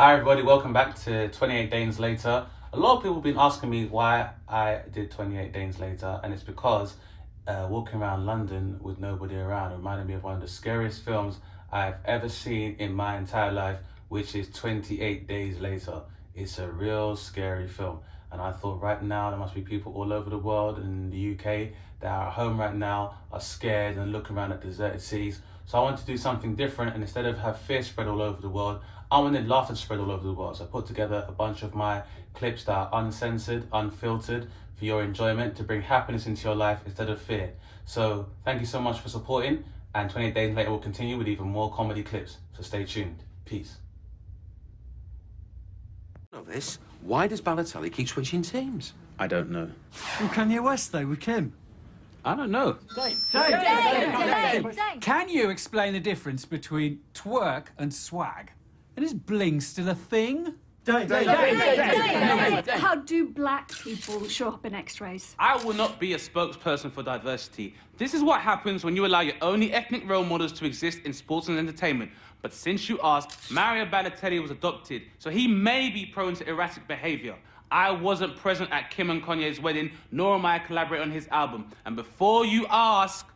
Hi everybody, welcome back to 28 Days Later. A lot of people have been asking me why I did 28 Days Later, and it's because walking around London with nobody around reminded me of one of the scariest films I've ever seen in my entire life, which is 28 Days Later. It's a real scary film, and I thought right now there must be people all over the world in the UK that are at home right now, are scared and looking around at deserted cities. So I wanted to do something different, and instead of have fear spread all over the world, I wanted laughter to spread all over the world. So I put together a bunch of my clips that are uncensored, unfiltered, for your enjoyment, to bring happiness into your life instead of fear. So thank you so much for supporting, and 28 Days Later will continue with even more comedy clips. So stay tuned. Peace. Of this, why does Balotelli keep switching teams? I don't know. Well, Kanye West, though, with Kim. I don't know. Dave. Can you explain the difference between twerk and swag? And is bling still a thing? How do black people show up in X-rays? I will not be a spokesperson for diversity. This is what happens when you allow your only ethnic role models to exist in sports and entertainment. But since you asked, Mario Balotelli was adopted, so he may be prone to erratic behavior. I wasn't present at Kim and Kanye's wedding, nor am I collaborating on his album. And before you ask,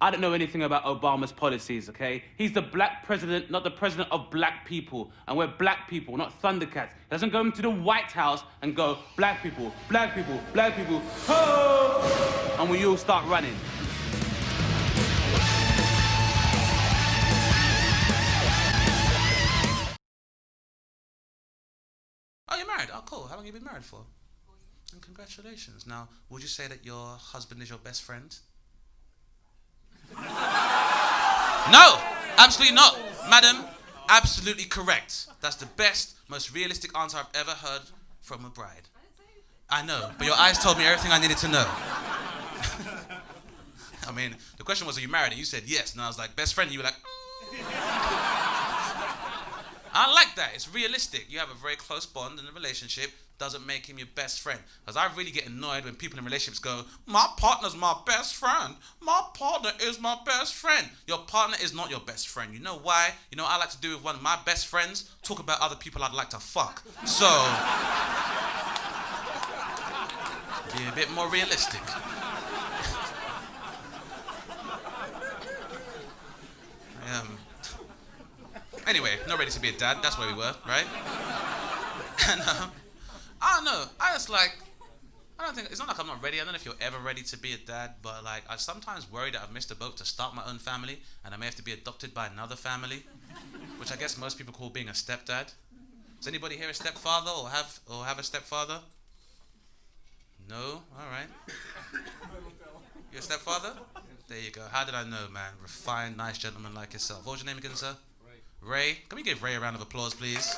I don't know anything about Obama's policies, okay? He's the black president, not the president of black people. And we're black people, not Thundercats. He doesn't go into the White House and go, black people, black people, black people, ho! And we all start running. Oh, you're married? Oh, cool. How long have you been married for? And congratulations. Now, would you say that your husband is your best friend? No, absolutely not. Madam, absolutely correct. That's the best, most realistic answer I've ever heard from a bride. I know, but your eyes told me everything I needed to know. I mean, the question was, are you married? And you said yes. And I was like, best friend? And you were like, I like that. It's realistic. You have a very close bond in a relationship. Doesn't make him your best friend. Because I really get annoyed when people in relationships go, my partner's my best friend. My partner is my best friend. Your partner is not your best friend. You know why? You know what I like to do with one of my best friends? Talk about other people I'd like to fuck. So, be a bit more realistic. Anyway, not ready to be a dad. That's where we were, right? And I don't know. I don't think, it's not like I'm not ready. I don't know if you're ever ready to be a dad, but like, I sometimes worry that I've missed a boat to start my own family, and I may have to be adopted by another family, which I guess most people call being a stepdad. Is anybody here a stepfather or have a stepfather? No? All right. You're a stepfather? There you go. How did I know, man? Refined, nice gentleman like yourself. What was your name again, sir? Ray. Can we give Ray a round of applause, please?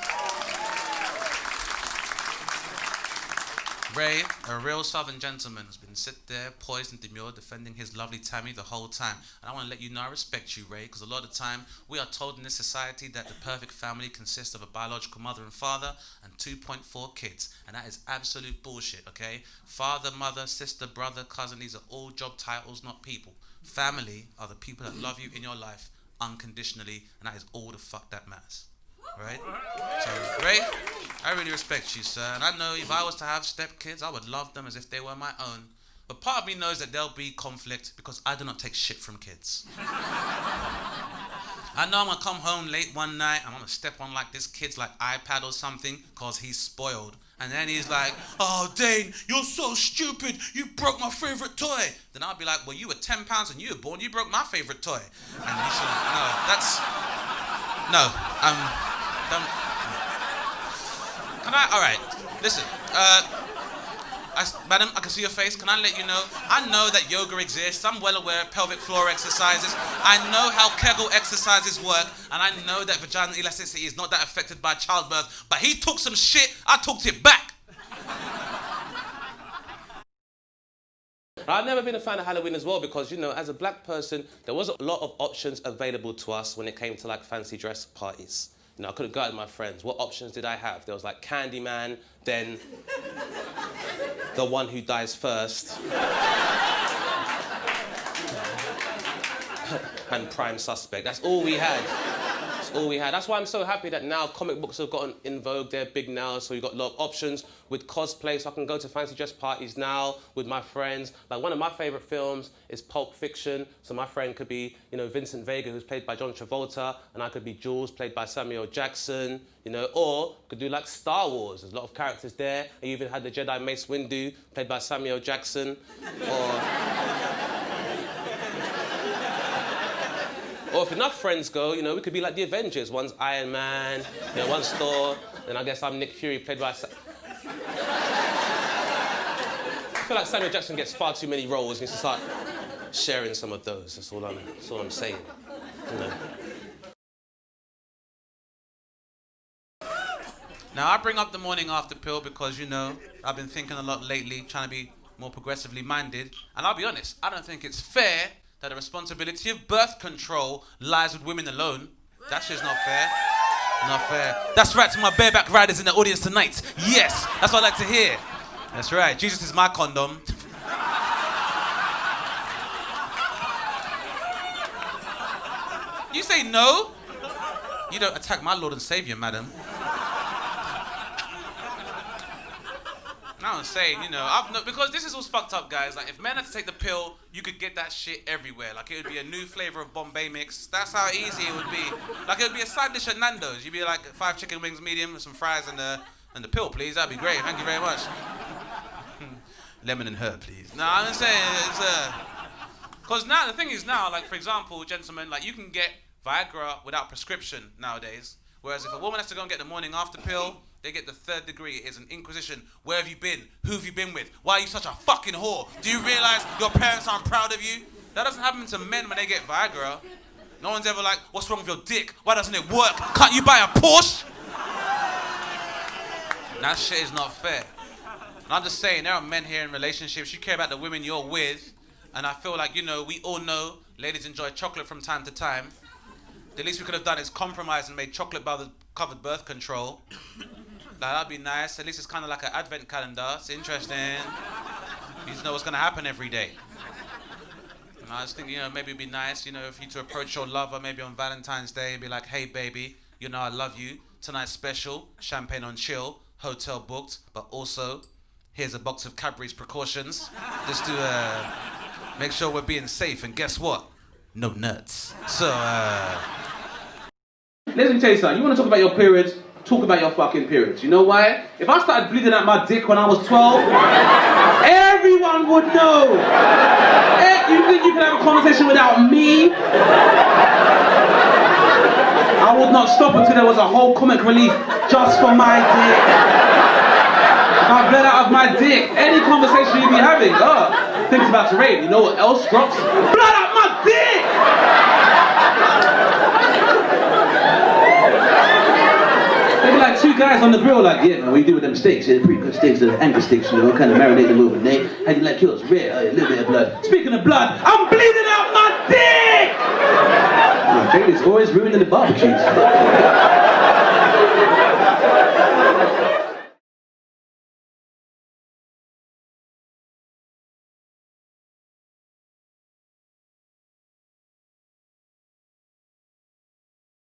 Ray, a real southern gentleman, has been sit there, poised and demure, defending his lovely Tammy the whole time. And I want to let you know I respect you, Ray, because a lot of the time we are told in this society that the perfect family consists of a biological mother and father and 2.4 kids. And that is absolute bullshit, okay? Father, mother, sister, brother, cousin, these are all job titles, not people. Family are the people that love you in your life unconditionally, and that is all the fuck that matters. Right? So, Ray, I really respect you, sir. And I know if I was to have stepkids, I would love them as if they were my own. But part of me knows that there'll be conflict because I do not take shit from kids. I know I'm going to come home late one night and I'm going to step on like this kid's like iPad or something because he's spoiled. And then he's like, oh, Dane, you're so stupid. You broke my favorite toy. Then I'll be like, well, you were 10 pounds when you were born. You broke my favorite toy. And he should, don't. Can I, all right, listen. Madam, I can see your face. Can I let you know? I know that yoga exists. I'm well aware of pelvic floor exercises. I know how Kegel exercises work. And I know that vaginal elasticity is not that affected by childbirth. But he took some shit. I took it back. I've never been a fan of Halloween as well because, you know, as a black person, there wasn't a lot of options available to us when it came to like fancy dress parties. You know, I couldn't go out with my friends. What options did I have? There was like Candyman, then the one who dies first, and Prime Suspect. That's all we had. That's all we had. That's why I'm so happy that now comic books have gotten in vogue. They're big now, so you've got a lot of options with cosplay. So I can go to fancy dress parties now with my friends. Like one of my favourite films is Pulp Fiction. So my friend could be, you know, Vincent Vega, who's played by John Travolta, and I could be Jules, played by Samuel Jackson. You know, or could do like Star Wars. There's a lot of characters there. And you even had the Jedi Mace Windu, played by Samuel Jackson, Or if enough friends go, you know, we could be like the Avengers. One's Iron Man, you know, one's Thor, then I guess I'm Nick Fury, played by... I feel like Samuel Jackson gets far too many roles. He needs to start sharing some of those. That's all I'm saying. You know. Now, I bring up the morning after pill because, you know, I've been thinking a lot lately, trying to be more progressively minded. And I'll be honest, I don't think it's fair that the responsibility of birth control lies with women alone. That shit's not fair. Not fair. That's right, to my bareback riders in the audience tonight. Yes, that's what I like to hear. That's right, Jesus is my condom. You say no? You don't attack my Lord and Savior, madam. I'm saying, you know, because this is what's fucked up, guys. Like, if men had to take the pill, you could get that shit everywhere. Like, it would be a new flavour of Bombay mix. That's how easy it would be. Like, it would be a side dish at Nando's. You'd be like 5 chicken wings medium with some fries and the pill, please. That'd be great. Thank you very much. Lemon and herb, please. No, I'm saying, because now, the thing is now, like, for example, gentlemen, like, you can get Viagra without prescription nowadays. Whereas if a woman has to go and get the morning after pill, they get the 3rd degree. It is an inquisition. Where have you been? Who have you been with? Why are you such a fucking whore? Do you realise your parents aren't proud of you? That doesn't happen to men when they get Viagra. No one's ever like, what's wrong with your dick? Why doesn't it work? Can't you buy a Porsche? That shit is not fair. And I'm just saying, there are men here in relationships. You care about the women you're with. And I feel like, you know, we all know ladies enjoy chocolate from time to time. The least we could have done is compromise and made chocolate covered birth control. Like, that'd be nice. At least it's kind of like an advent calendar. It's interesting. You just know what's going to happen every day. And I just think, you know, maybe it'd be nice, you know, for you to approach your lover maybe on Valentine's Day and be like, hey, baby, you know I love you. Tonight's special, champagne on chill, hotel booked, but also, here's a box of Cadbury's precautions. Just to make sure we're being safe. And guess what? No nuts. So, Let me tell you something. You want to talk about your periods? Talk about your fucking periods. You know why? If I started bleeding out my dick when I was 12, everyone would know. You think you can have a conversation without me? I would not stop until there was a whole comic relief just for my dick. I bled out of my dick. Any conversation you be having, things about to rain. You know what else drops? Blood out my dick! They be like 2 guys on the grill, like, yeah, man, what do you do with them steaks? Yeah, pretty good steaks, Angus steaks, you know, kind of marinate them over. How do you like yours? Rare, a little bit of blood. Speaking of blood, I'm bleeding out my dick! My baby's always ruining the barbecues.